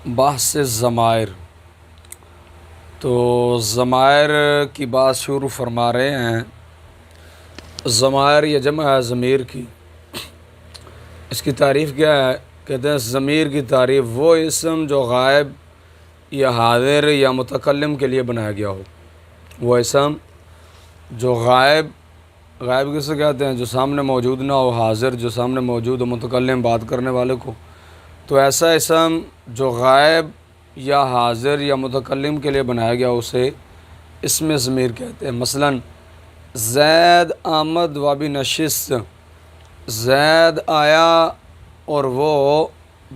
بحث ضمائر۔ تو ضمائر کی بات شروع فرما رہے ہیں۔ ضمائر یہ جمع ہے ضمیر کی۔ اس کی تعریف کیا ہے؟ کہتے ہیں ضمیر کی تعریف وہ اسم جو غائب یا حاضر یا متکلم کے لیے بنایا گیا ہو۔ وہ اسم جو غائب کسے کہتے ہیں؟ جو سامنے موجود نہ ہو، حاضر جو سامنے موجود ہو، متکلم بات کرنے والے کو۔ تو ایسا اسم جو غائب یا حاضر یا متکلم کے لیے بنایا گیا اسے اسم ضمیر کہتے ہیں۔ مثلا زید آمد و بنشست، زید آیا اور وہ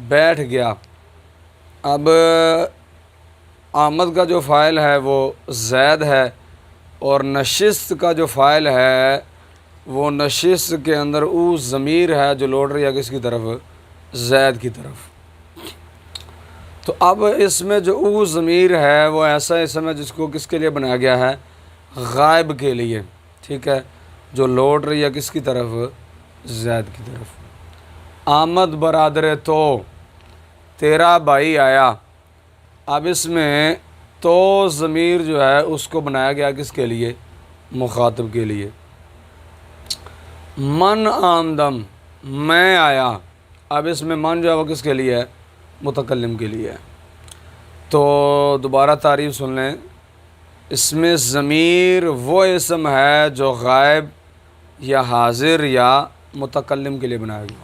بیٹھ گیا۔ اب آمد کا جو فاعل ہے وہ زید ہے، اور نشست کا جو فاعل ہے وہ نشست کے اندر او ضمیر ہے جو لوٹ رہی ہے کس کی طرف؟ زید کی طرف۔ تو اب اس میں جو او ضمیر ہے وہ ایسا اسم ہے جس کو کس کے لیے بنایا گیا ہے؟ غائب کے لیے، ٹھیک ہے، جو لوٹ رہی ہے کس کی طرف؟ زید کی طرف۔ آمد برادر تو، تیرا بھائی آیا۔ اب اس میں تو ضمیر جو ہے اس کو بنایا گیا کس کے لیے؟ مخاطب کے لیے۔ من آمدم، میں آیا۔ اب اس میں من جو ہے وہ کس کے لیے ہے؟ متکلم کے لیے ہے۔ تو دوبارہ تعریف سن لیں۔ اس میں ضمیر وہ اسم ہے جو غائب یا حاضر یا متکلم کے لیے بنایا گیا۔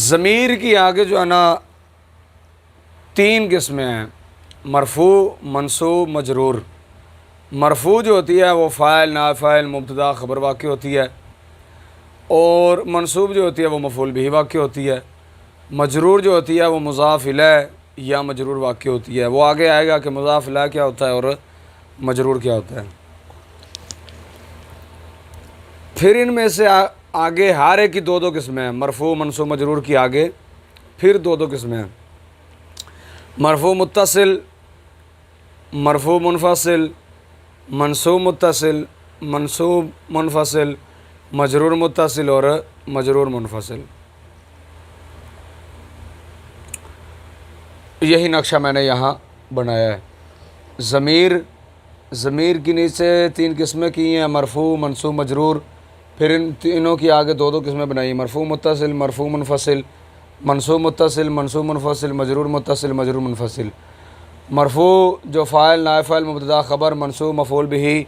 ضمیر کی آگے جو ہے نا 3 قسمیں ہیں: مرفوع، منصوب، مجرور۔ مرفوع جو ہوتی ہے وہ فاعل، نائب فاعل، مبتدا، خبر واقع ہوتی ہے، اور منصوب جو ہوتی ہے وہ مفعول بہ واقع ہوتی ہے۔ مجرور جو ہوتی ہے وہ مضاف الیہ یا مجرور واقع ہوتی ہے۔ وہ آگے آئے گا کہ مضاف الیہ کیا ہوتا ہے اور مجرور کیا ہوتا ہے۔ پھر ان میں سے آگے ہر ایک کی 2 قسمیں ہیں۔ مرفوع، منصوب، مجرور کی آگے پھر 2 قسمیں ہیں: مرفوع متصل، مرفوع منفصل، منصوب متصل، منصوب منفصل، مجرور متصل اور مجرور منفصل۔ یہی نقشہ میں نے یہاں بنایا ہے۔ ضمیر کی نیچے 3 قسمیں کی ہیں: مرفوع، منصوب، مجرور۔ پھر ان تینوں کی آگے 2 قسمیں بنائی ہیں: مرفوع متصل، مرفوع منفصل، منصوب متصل، منصوب منفصل، مجرور متصل، مجرور منفصل۔ مرفوع جو فاعل، نائب فاعل، مبتدا، خبر، منصوب، مفعول بہ،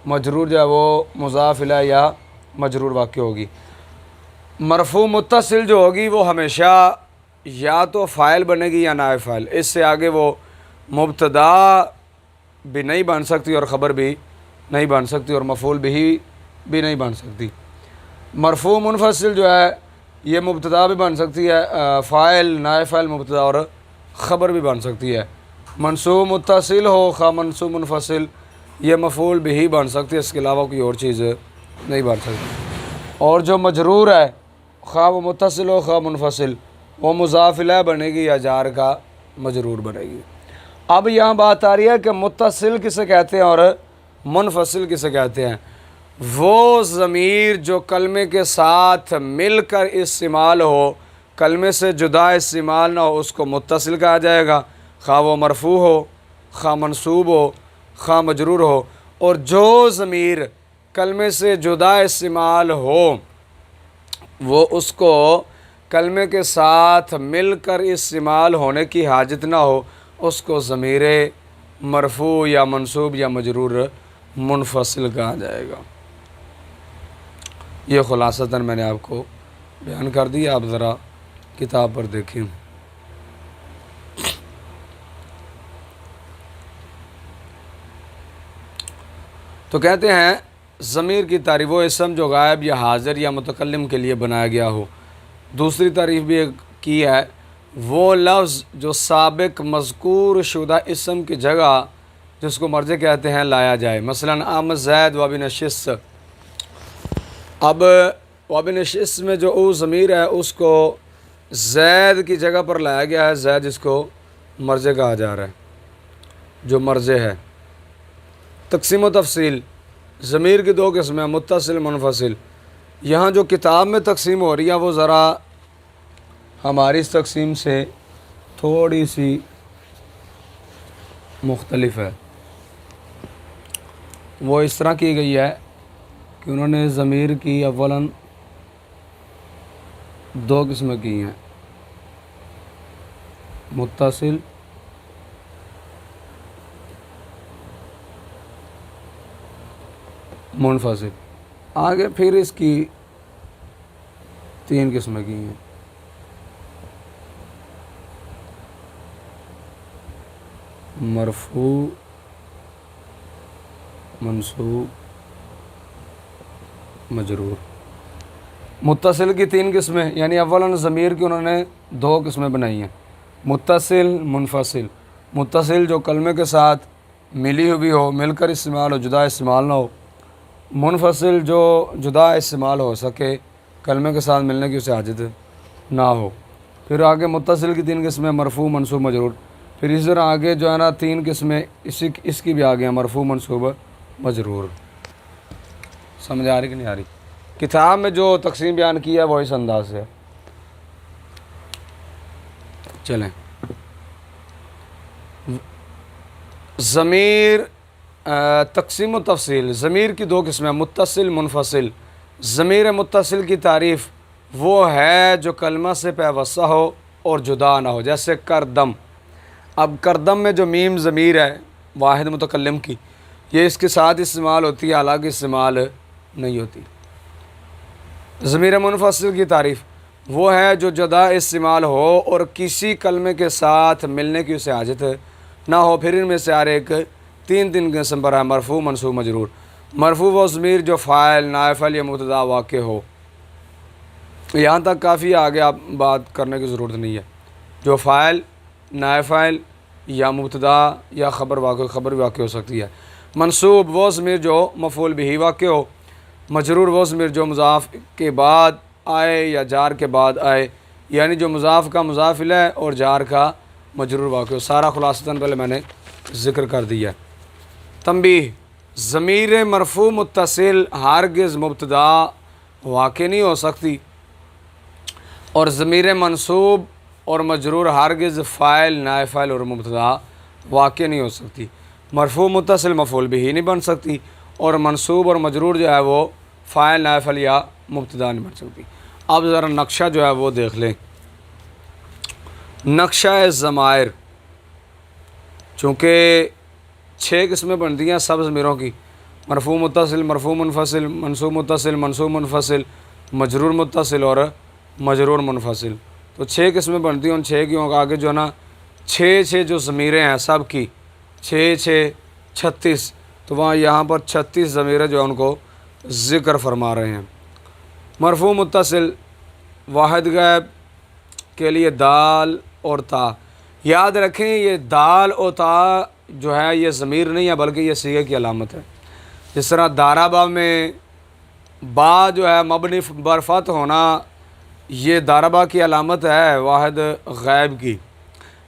مجرور جو ہے وہ مضاف الیہ یا مجرور واقع ہوگی۔ مرفوع متصل جو ہوگی وہ ہمیشہ یا تو فاعل بنے گی یا نائب فاعل۔ اس سے آگے وہ مبتدا بھی نہیں بن سکتی اور خبر بھی نہیں بن سکتی اور مفعول بہ بھی نہیں بن سکتی۔ مرفوع منفصل جو ہے یہ مبتدا بھی بن سکتی ہے، فاعل، نائب فاعل، مبتدا اور خبر بھی بن سکتی ہے۔ منصوب متصل ہو خواہ منصوب منفصل یہ مفعول بہ بن سکتی ہے، اس کے علاوہ کوئی اور چیز نہیں بن سکتی۔ اور جو مجرور ہے خواہ وہ متصل ہو خواہ منفصل وہ مضاف الیہ بنے گی یا جار کا مجرور بنے گی۔ اب یہاں بات آ رہی ہے کہ متصل کسے کہتے ہیں اور منفصل کسے کہتے ہیں۔ وہ ضمیر جو کلمے کے ساتھ مل کر استعمال ہو، کلمے سے جدا استعمال نہ ہو، اس کو متصل کہا جائے گا، خواہ وہ مرفوع ہو خواہ منصوب ہو خواہ مجرور ہو۔ اور جو ضمیر کلمے سے جدا استعمال ہو وہ اس کو کلمے کے ساتھ مل کر استعمال ہونے کی حاجت نہ ہو، اس کو ضمیر مرفوع یا منصوب یا مجرور منفصل کہا جائے گا۔ یہ خلاصتاً میں نے آپ کو بیان کر دیا، آپ ذرا کتاب پر دیکھیں۔ تو کہتے ہیں ضمیر کی تعریف وہ اسم جو غائب یا حاضر یا متکلم کے لیے بنایا گیا ہو۔ دوسری تعریف بھی کی ہے، وہ لفظ جو سابق مذکور شدہ اسم کی جگہ جس کو مرجع کہتے ہیں لایا جائے۔ مثلا آمد زید و بنشست۔ اب و بنشست میں جو او ضمیر ہے اس کو زید کی جگہ پر لایا گیا ہے، زید جس کو مرجع کہا جا رہا ہے، جو مرجع ہے۔ تقسیم و تفصیل، ضمیر کی 2 قسمیں، متصل، منفصل۔ یہاں جو کتاب میں تقسیم ہو رہی ہے وہ ذرا ہماری اس تقسیم سے تھوڑی سی مختلف ہے. وہ اس طرح کی گئی ہے کہ انہوں نے ضمیر کی اولاً دو قسمیں کی ہیں، متصل منفصل. آگے پھر اس کی تین قسمیں کی ہیں، مرفوع، منصوب، مجرور. متصل کی تین قسمیں، یعنی اولاً ضمیر کی انہوں نے دو قسمیں بنائی ہیں، متصل، منفصل. متصل جو کلمے کے ساتھ ملی ہوئی ہو، مل کر استعمال ہو، جدا استعمال نہ ہو. منفصل جو جدا استعمال ہو سکے، کلمے کے ساتھ ملنے کی اسے حاجت نہ ہو. پھر آگے متصل کی تین قسمیں، مرفوع، منصوب، مجرور. پھر اس طرح آگے جو ہے نا تین قسمیں اس کی بھی آگے ہیں، مرفوع، منصوب، مجرور. سمجھ آ رہی کہ نہیں آ رہی؟ کتاب میں جو تقسیم بیان کیا ہے وہ اس انداز سے. چلیں، ضمیر تقسیم و تفصیل. ضمیر کی دو قسمیں، متصل، منفصل. ضمیر متصل کی تعریف وہ ہے جو کلمہ سے پیوستہ ہو اور جدا نہ ہو، جیسے کردم. اب کردم میں جو میم ضمیر ہے واحد متکلم کی، یہ اس کے ساتھ استعمال ہوتی ہے، حالانکہ استعمال نہیں ہوتی. ضمیر منفصل کی تعریف وہ ہے جو جدا استعمال ہو اور کسی کلمے کے ساتھ ملنے کی اسے حاجت نہ ہو. پھر ان میں سے ہر ایک تین قسم پر ہے، مرفوع، منصوب، مجرور. مرفوع وہ ضمیر جو فاعل، نائب فاعل یا مبتدا واقع ہو. یہاں تک کافی آگے آپ بات کرنے کی ضرورت نہیں ہے. جو فاعل، نائب فاعل یا مبتدا یا خبر بھی واقع ہو سکتی ہے. منصوب وہ ضمیر جو مفعول بھی واقع ہو. مجرور وہ ضمیر جو مضاف کے بعد آئے یا جار کے بعد آئے، یعنی جو مضاف کا مضاف الیہ اور جار کا مجرور واقع ہو. سارا خلاصتاً پہلے میں نے ذکر کر دیا. تنبیہ: ضمیر مرفوع متصل ہرگز مبتدا واقع نہیں ہو سکتی، اور ضمیر منصوب اور مجرور ہرگز فاعل، نائب فاعل اور مبتدا واقع نہیں ہو سکتی. مرفوع متصل مفعول بھی نہیں بن سکتی، اور منصوب اور مجرور جو ہے وہ فاعل، نائب فاعل یا مبتدا نہیں بن سکتی. اب ذرا نقشہ جو ہے وہ دیکھ لیں. نقشہ ضمائر، چونکہ 6 قسمیں بنتی ہیں سب ضمیروں کی، مرفوع متصل، مرفوع منفصل، منصوب متصل، منصوب منفصل، مجرور متصل اور مجرور منفصل. تو 6 قسمیں بنتی ہیں. ان 6 کی آگے جو ہے نا 6 جو ضمیریں ہیں سب کی 6 36. تو وہاں یہاں پر 36 ضمیریں جو ان کو ذکر فرما رہے ہیں. مرفوع متصل واحد غائب کے لیے دال اور تا. یاد رکھیں یہ دال اور تا جو ہے یہ ضمیر نہیں ہے بلکہ یہ صیغے کی علامت ہے. جس طرح دارابا میں با جو ہے مبنی بر فتح ہونا یہ دارابا کی علامت ہے واحد غائب کی،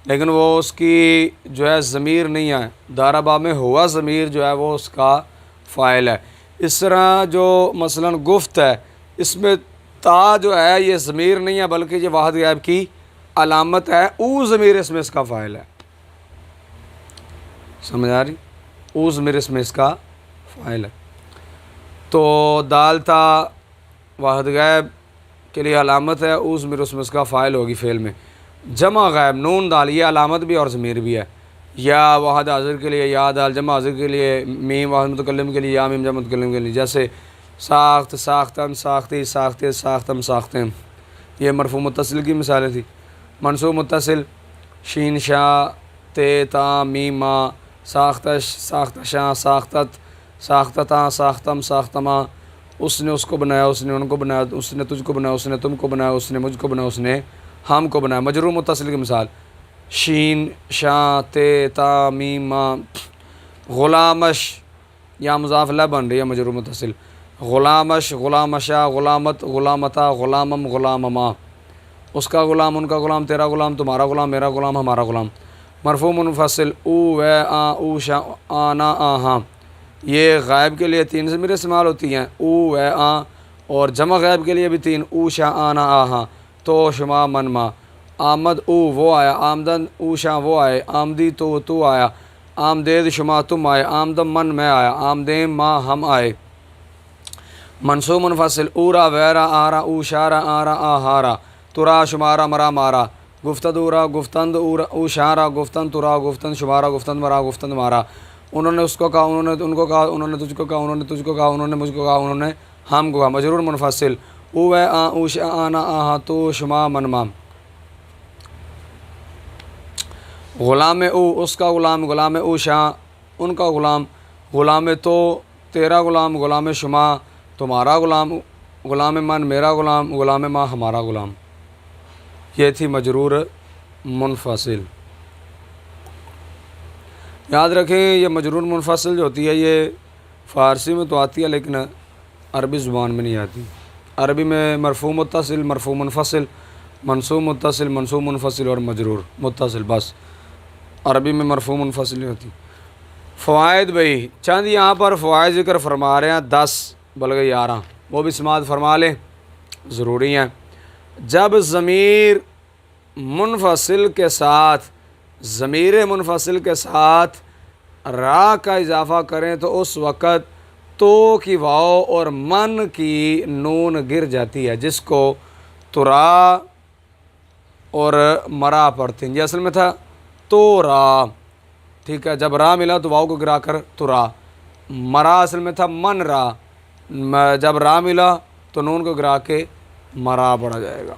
لیکن وہ اس کی جو ہے ضمیر نہیں ہے. دارابا میں ہوا ضمیر جو ہے وہ اس کا فاعل ہے. اس طرح جو مثلا گفت ہے اس میں تا جو ہے یہ ضمیر نہیں ہے بلکہ یہ واحد غائب کی علامت ہے. او ضمیر اس میں اس کا فاعل ہے. سمجھ آ رہی؟ او ضمیر اس میں اس کا فاعل ہے. تو دال تا واحد غائب کے لیے علامت ہے، او ضمیر اس میں اس کا فاعل ہوگی فعل میں. جمع غائب نون دال یہ علامت بھی اور ضمیر بھی ہے. یا واحد حاضر کے لیے یا دال، جمع حاضر کے لیے میم، واحد متکلم کے لیے یا میم، جمع متکلم کے لیے. جیسے ساخت، ساختن، ساختی، ساختے، ساختم، ساختیں. یہ مرفوع متصل کی مثالیں تھی. منصوب متصل شین، شا، تے، تا، میم، ما. ساختش، ساختشاں، ساختت، ساختتاں، ساختم، ساختماں. اس نے اس کو بنایا، اس نے ان کو بنایا، اس نے تجھ کو بنایا، اس نے تم کو بنایا، اس نے مجھ کو بنایا، اس نے ہم کو بنایا. مجرور متصل کی مثال شین، شاں، تے، تا، میم، ما. غلامش یا مضاف الیہ بن رہی ہے مجرور متصل. غلامش، غلامشا، غلامت، غلامتا، غلامم، غلامما. اس کا غلام، ان کا غلام، تیرا غلام، تمہارا غلام، میرا غلام، ہمارا غلام. مرفوع منفصل او، وے، آ، او، شا، آنا، آہاں. یہ غائب کے لیے 3 ضمیر استعمال ہوتی ہیں، او، وے، آ. اور جمع غائب کے لیے بھی 3، او، شا، آنا، آہاں. تو، شما، من، ما. آمد او وہ آیا، آمدن او شاں وہ آئے، آمدی تو آیا، آمدید شما تم آئے، آمدم من میں آیا، آمدیم ما ہم آئے۔ منصوب منفصل اورا ویرا آرا او شارا آرا آہارا، ترا شمارا مرا مارا، گفتد اورا گفتند اورا او شارا، گفتند ترا گفتند شمارا، گفتند مرا گفتند مارا۔ انہوں نے اس کو کہا، انہوں نے ان کو کہا، انہوں نے تجھ کو کہا، انہوں نے تجھ کو کہا، انہوں نے مجھ کو کہا، انہوں نے ہم کو کہا۔ مجرور منفصل او ہے آ او شا آنا آہا تو شما من مام۔ غلام او اس کا غلام، غلام او شاہ ان کا غلام، غلام تو تیرا غلام، غلام شما تمہارا غلام، غلام من میرا غلام، غلام ماں ہمارا غلام۔ یہ تھی مجرور منفصل۔ یاد رکھیں یہ مجرور منفصل جو ہوتی ہے یہ فارسی میں تو آتی ہے لیکن عربی زبان میں نہیں آتی۔ عربی میں مرفوع متصل، مرفوع منفصل، منصوب متصل، منصوب منفصل اور مجرور متصل، بس عربی میں مرفوع منفصل نہیں ہوتی۔ فوائد بھائی چند یہاں پر فوائد ذکر فرما رہے ہیں 10 بلکہ 11، وہ بھی سماعت فرما لیں، ضروری ہیں۔ جب ضمیر منفصل کے ساتھ، ضمیر منفصل کے ساتھ را کا اضافہ کریں تو اس وقت تو کی واو اور من کی نون گر جاتی ہے، جس کو ترا اور مرا پڑھتے ہیں۔ یہ اصل میں تھا تو را، ٹھیک ہے، جب را ملا تو واو کو گرا کر ترا، مرا اصل میں تھا من را، جب را ملا تو نون کو گرا کے مرا پڑھا جائے گا۔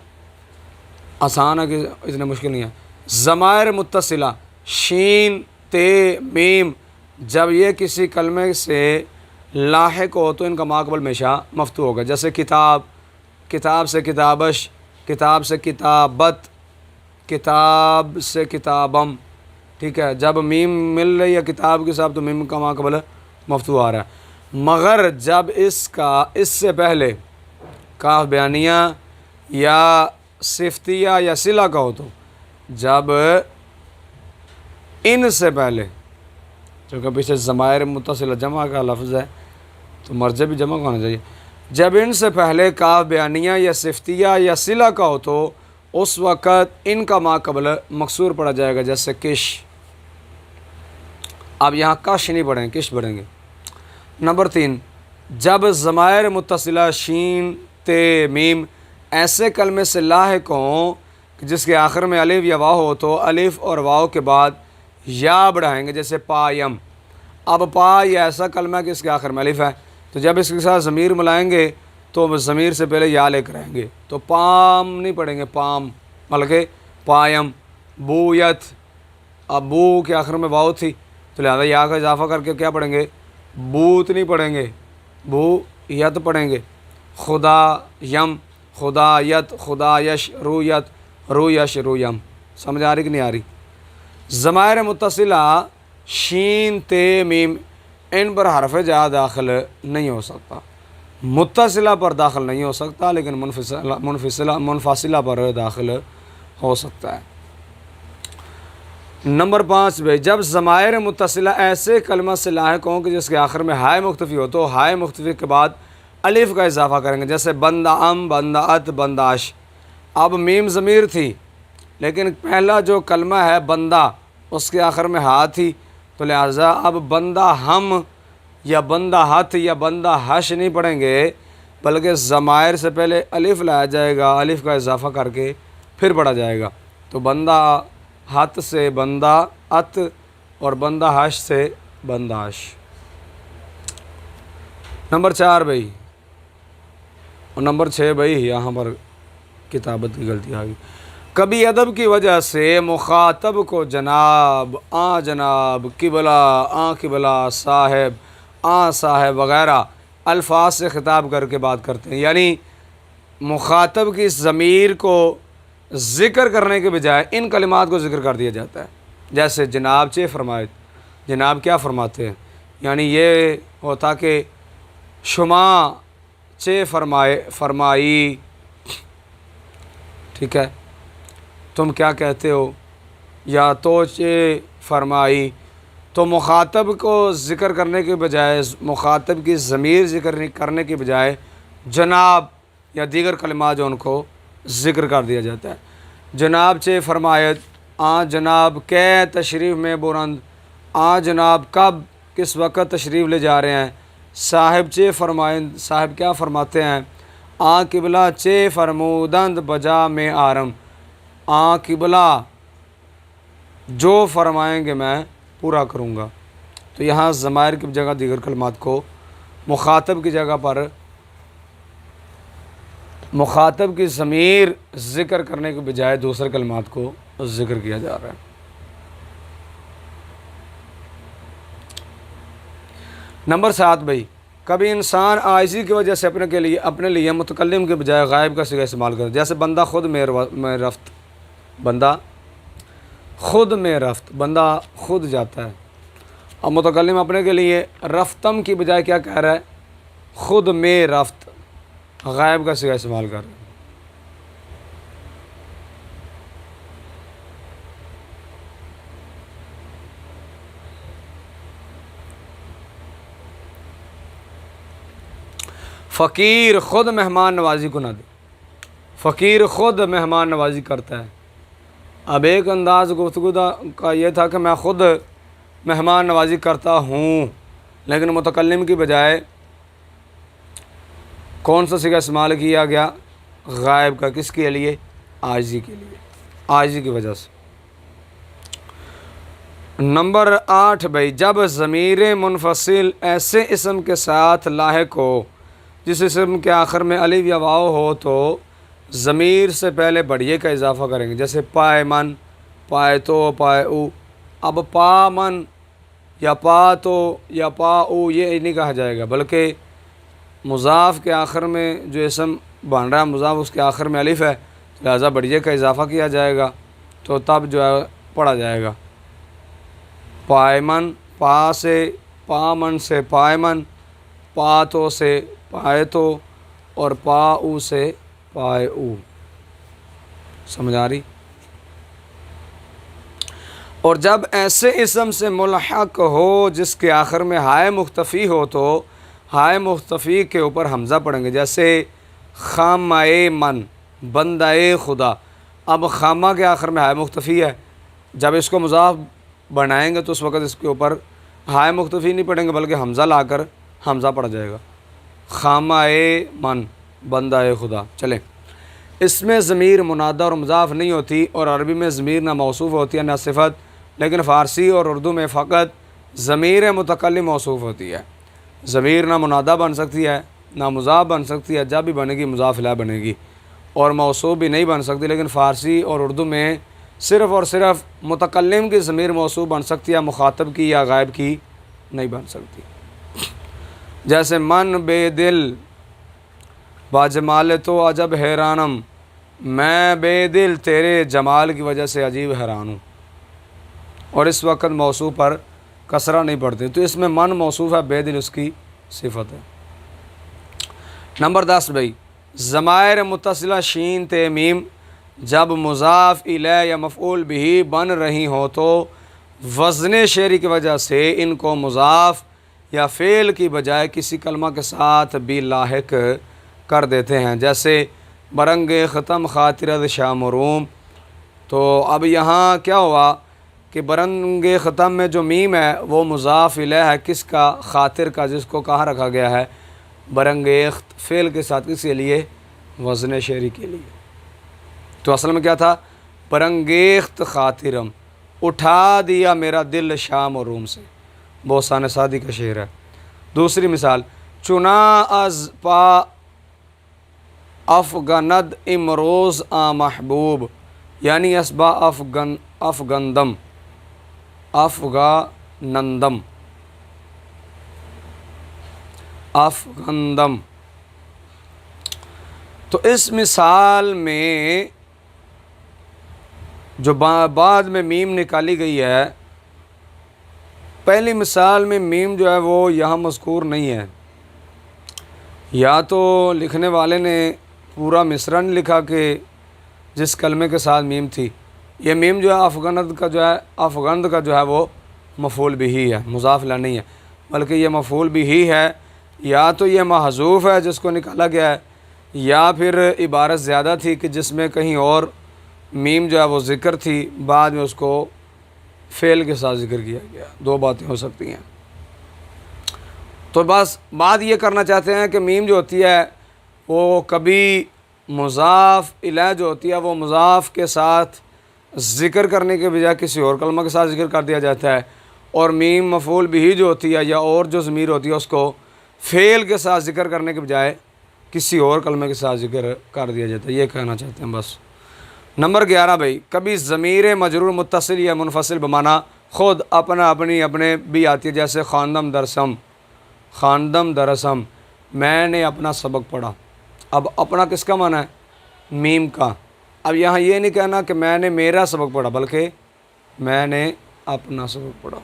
آسان ہے کہ اتنا مشکل نہیں ہے۔ ضمائر متصلہ شین تے میم جب یہ کسی کلمے سے لاحق ہو تو ان کا ماقبل ہمیشہ مفتوح ہوگا، جیسے کتاب، کتاب سے کتابش، کتاب سے کتابت، کتاب سے کتابم، ٹھیک ہے۔ جب میم مل رہی ہے کتاب کے ساتھ تو میم کا ماقبل مفتوح آ رہا ہے۔ مگر جب اس سے پہلے کاف بیانیہ یا صفتیہ یا صلہ کا ہو تو جب ان سے پہلے، چونکہ پیچھے ضمائر متصلہ جمع کا لفظ ہے تو مرجع بھی جمع کا ہونا چاہیے، جب ان سے پہلے کاف بیانیہ یا صفتیہ یا صلہ کا ہو تو اس وقت ان کا ماقبل مکسور پڑھا جائے گا، جیسے کش۔ اب یہاں کش نہیں پڑھیں گے، کش پڑھیں گے۔ نمبر 3، جب ضمائر متصلہ شین تے میم ایسے کلمے سے لاحق ہوں کہ جس کے آخر میں الف یا واو ہو تو الف اور واو کے بعد یا بڑھائیں گے، جیسے پایم۔ اب پا یہ ایسا کلمہ ہے کہ اس کے آخر میں الف ہے، تو جب اس کے ساتھ ضمیر ملائیں گے تو ضمیر سے پہلے یا لے کر آئیں گے، تو پام نہیں پڑھیں گے پام، بلکہ پایم۔ بویت، اب بو کے آخر میں واو تھی تو لہذا یا کا اضافہ کر کے کیا پڑھیں گے، بوت نہیں پڑھیں گے، بو یت پڑھیں گے۔ خدا یم، خدا یت، خدا یش، رویت، رو یش، رو یم۔ سمجھ آ رہی کہ نہیں آ رہی؟ ضمائر متصلہ شین تے میم ان پر حرف جا داخل نہیں ہو سکتا، متصلہ پر داخل نہیں ہو سکتا، لیکن منفصلہ پر داخل ہو سکتا ہے۔ نمبر 5 بھائی جب ضمائر متصلہ ایسے کلمہ سے لاحق ہوں کہ جس کے آخر میں ہائے مختفی ہو تو ہائے مختفی کے بعد الف کا اضافہ کریں گے، جیسے بندہ ام، بندہ ات، بنداش۔ اب میم ضمیر تھی لیکن پہلا جو کلمہ ہے بندہ اس کے آخر میں ہا تھی، تو لہٰذا اب بندہ ہم یا بندہ ہتھ یا بندہ ہش نہیں پڑھیں گے، بلکہ ضمائر سے پہلے الف لایا جائے گا، الف کا اضافہ کر کے پھر پڑھا جائے گا۔ تو بندہ ہتھ سے بندہ ات اور بندہ ہش سے بنداش۔ نمبر 4 بھائی، اور نمبر 6 بھائی یہاں پر کتابت کی غلطی آ گئی۔ کبھی ادب کی وجہ سے مخاطب کو جناب، آ جناب، قبلہ، آ قبلہ، صاحب، آ صاحب وغیرہ الفاظ سے خطاب کر کے بات کرتے ہیں، یعنی مخاطب کی ضمیر کو ذکر کرنے کے بجائے ان کلمات کو ذکر کر دیا جاتا ہے، جیسے جناب چے فرمائے، جناب کیا فرماتے ہیں، یعنی یہ ہوتا کہ شما چے فرمائی، ٹھیک ہے، تم کیا کہتے ہو، یا تو چے فرمائی۔ تو مخاطب کو ذکر کرنے کے بجائے، مخاطب کی ضمیر ذکر کرنے کے بجائے جناب یا دیگر کلمات جو ان کو ذکر کر دیا جاتا ہے۔ جناب چے فرمایت، آ جناب کے تشریف میں بلند، آ جناب کب کس وقت تشریف لے جا رہے ہیں، صاحب چے فرمائند صاحب کیا فرماتے ہیں، آ قبلہ چے فرمودند بجا میں آرم، آ قبلہ جو فرمائیں گے میں پورا کروں گا۔ تو یہاں ضمائر کی جگہ دیگر کلمات کو مخاطب کی جگہ پر مخاطب کی ضمیر ذکر کرنے کے بجائے دوسرے کلمات کو ذکر کیا جا رہا ہے۔ نمبر 7 بھائی، کبھی انسان عاجزی کی وجہ سے اپنے لیے متکلم کے بجائے غائب کا صیغہ استعمال کرتا ہے، جیسے بندہ خود میں رفت، بندہ خود میں رفت، بندہ خود جاتا ہے، اور متکلم اپنے کے لیے رفتم کی بجائے کیا کہہ رہا ہے، خود میں رفت، غائب کا صیغہ استعمال کر رہا ہے۔ فقیر خود مہمان نوازی کو نہ دے، فقیر خود مہمان نوازی کرتا ہے۔ اب ایک انداز گفتگو کا یہ تھا کہ میں خود مہمان نوازی کرتا ہوں، لیکن متکلم کی بجائے کون سا صیغہ استعمال کیا گیا، غائب کا، کس کے لیے، عاجزی کے لیے، عاجزی کی وجہ سے۔ نمبر 8 بھائی، جب ضمیر منفصل ایسے اسم کے ساتھ لاحق ہو جس اسم کے آخر میں الف یا واو ہو تو ضمیر سے پہلے بڑھئے کا اضافہ کریں گے، جیسے پائے من، پائے تو، پائے او۔ اب پا من یا پا تو یا پا او یہ نہیں کہا جائے گا، بلکہ مضاف کے آخر میں جو اسم بن رہا ہے، مضاف اس کے آخر میں الف ہے، لہذا بڑھئے کا اضافہ کیا جائے گا، تو تب جو ہے پڑھا جائے گا پائے من، پا سے، پا من سے پائے من، پا تو سے پائے تو، اور پا او سے پائے او۔ سمجھ آ رہی؟ اور جب ایسے اسم سے ملحق ہو جس کے آخر میں ہائے مختفی ہو تو ہائے مختفی کے اوپر حمزہ پڑھیں گے، جیسے خامہ من، بندہ خدا۔ اب خامہ کے آخر میں ہائے مختفی ہے، جب اس کو مضاف بنائیں گے تو اس وقت اس کے اوپر ہائے مختفی نہیں پڑھیں گے بلکہ حمزہ لا کر حمزہ پڑھ جائے گا، خامہ من، بندہ خدا۔ چلیں، اس میں ضمیر منادہ اور مضاف نہیں ہوتی، اور عربی میں ضمیر نہ موصوف ہوتی ہے نہ صفت، لیکن فارسی اور اردو میں فقط ضمیر متکلم موصوف ہوتی ہے۔ ضمیر نہ منادہ بن سکتی ہے نہ مضاف بن سکتی ہے، جب بھی بنے گی مضاف الیہ بنے گی، اور موصوف بھی نہیں بن سکتی، لیکن فارسی اور اردو میں صرف اور صرف متکلم کی ضمیر موصوف بن سکتی ہے، مخاطب کی یا غائب کی نہیں بن سکتی۔ جیسے من بے دل باجمال تو عجب حیرانم، میں بے دل تیرے جمال کی وجہ سے عجیب حیران ہوں، اور اس وقت موصوف پر کسرہ نہیں پڑتی، تو اس میں من موصوف ہے، بے دل اس کی صفت ہے۔ نمبر 10 بھائی، ضمائر متصلہ شین تے میم جب مضاف الیہ یا مفعول بھی بن رہی ہوں تو وزن شعری کی وجہ سے ان کو مضاف یا فعل کی بجائے کسی کلمہ کے ساتھ بھی لاحق کر دیتے ہیں، جیسے برنگ ختم خاطرت شام و روم۔ تو اب یہاں کیا ہوا کہ برنگ ختم میں جو میم ہے وہ مضاف الیہ ہے، کس کا، خاطر کا، جس کو کہاں رکھا گیا ہے، برنگیخت، فعل کے ساتھ، کس کے لیے، وزن شعری کے لیے۔ تو اصل میں کیا تھا، برنگیخت خاطرم، اٹھا دیا میرا دل شام و روم سے، بوسان سعدی کا شعر ہے۔ دوسری مثال، چنا از پا افغند امروز آ محبوب، یعنی اسبا افغندم، افغانندم، افغندم۔ تو اس مثال میں جو بعد میں میم نکالی گئی ہے، پہلی مثال میں میم جو ہے وہ یہاں مذکور نہیں ہے، یا تو لکھنے والے نے پورا مصرع نہیں لکھا کہ جس کلمے کے ساتھ میم تھی، یہ میم جو ہے افغند کا جو ہے وہ مفعول بھی ہے، مضاف الیہ نہیں ہے، بلکہ یہ مفعول بھی ہے، یا تو یہ محذوف ہے جس کو نکالا گیا ہے، یا پھر عبارت زیادہ تھی کہ جس میں کہیں اور میم جو ہے وہ ذکر تھی، بعد میں اس کو فعل کے ساتھ ذکر کیا گیا، دو باتیں ہو سکتی ہیں۔ تو بس بات یہ کرنا چاہتے ہیں کہ میم جو ہوتی ہے وہ کبھی مضاف الیہ جو ہوتی ہے وہ مضاف کے ساتھ ذکر کرنے کے بجائے کسی اور کلمہ کے ساتھ ذکر کر دیا جاتا ہے، اور میم مفعول بھی جو ہوتی ہے یا اور جو ضمیر ہوتی ہے اس کو فعل کے ساتھ ذکر کرنے کے بجائے کسی اور کلمے کے ساتھ ذکر کر دیا جاتا ہے، یہ کہنا چاہتے ہیں بس۔ نمبر 11 بھائی، کبھی ضمیر مجرور متصل یا منفصل بمانا خود، اپنا، اپنی، اپنے بھی آتی ہے، جیسے خواندم درسم، خواندم درسم، میں نے اپنا سبق پڑھا۔ اب اپنا کس کا معنی ہے؟ میم کا۔ اب یہاں یہ نہیں کہنا کہ میں نے میرا سبق پڑھا، بلکہ میں نے اپنا سبق پڑھا۔